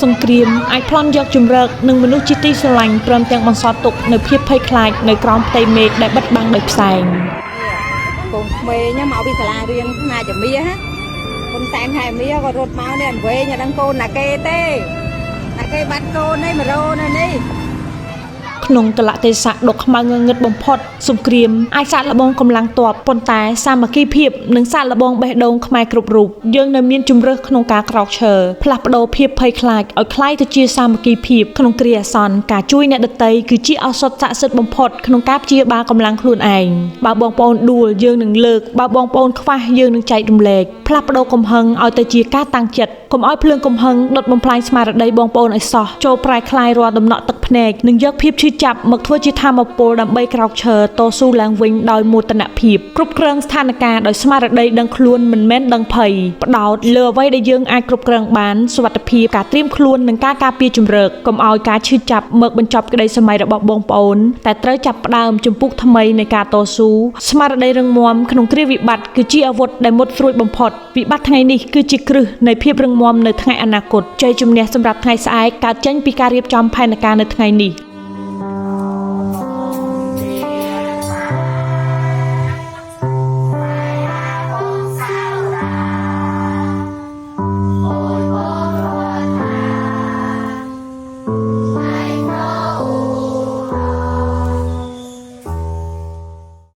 សង្គ្រាមអាចប្លន់យកជំរើកនិងមនុស្សជាទីស្រឡាញ់ព្រមទាំងបន្សល់ទុកនៅភាពភ័យខ្លាចនៅក្រោមផ្ទៃមេឃដែលបិទបាំងដោយផ្សែងកូនក្មេងមកពីសាលារៀនណាជាមាសគុណសែនខែមាសក៏រត់មកនេះវែងដល់កូនណាគេទេណាគេបាត់កូននេះ100នៅនេះក្នុងកលៈទេសៈដ៏ខ្មៅងងឹតបំផុតសង្គ្រាមអាចសាកល្បងកម្លាំងទ័ពប៉ុន្តែសាមគ្គីភាពនិងសាកល្បងបេះដូងខ្មែរគ្រប់រូបយើងនៅមានជំរើសក្នុងការក្រោកឈរផ្លាស់ប្ដូរភាពភ័យខ្លាចឲ្យคล้ายទៅជាសាមគ្គីភាពក្នុងគ្រាអាសន្នការជួយអ្នកដទៃគឺជាឱសថស័ក្តិសិទ្ធិបំផុតក្នុងការព្យាបាលកម្លាំងខ្លួនឯងបើបងប្អូនដួលយើងនឹងលើកបើបងប្អូនខ្វះយើងនឹងចែករំលែកផ្លាស់ប្ដូរកំហឹងឲ្យទៅជាការតាំងចិត្តកុំឲ្យភ្លើងកំហឹងដុតបំផ្លាញស្មារតីបងប្អូនឲ្យសោះចូលប្រែคลายរាល់ដំណក់ទឹកភ្នែកនិងយកភាពឈឺចាប់មកធ្វើជាធម៌ពលដើម្បីក្រោកឈរតស៊ូឡើងវិញដោយមោទនភាពគ្រប់គ្រងស្ថានភាពដោយស្មារតីដឹងខ្លួនមិនមែនដឹងភ័យផ្ដោតលើអ្វីដែលយើងអាចគ្រប់គ្រងបានសុវត្ថិភាពការត្រៀមខ្លួននិងការការពារជំរើកកុំឲ្យការឈឺចាប់មកបញ្ចប់ក្តីសម័យរបស់បងប្អូនតែត្រូវចាប់ផ្ដើមជំពូកថ្មីនៃការតស៊ូស្មារតីរឹងមាំក្នុងគ្រាវិបត្តិគឺជាអាវុធដែលមុតស្រួចបំផុតវិបត្តិថ្ងៃនេះគឺជាគ្រឹះនៃភាពរឹងមាំនៅថ្ងៃអនាគតជ័យជំនះសម្រាប់ថ្ងៃស្អែកកើតចេញពីការរៀបចំផែនការនៅថ្ងៃនេះ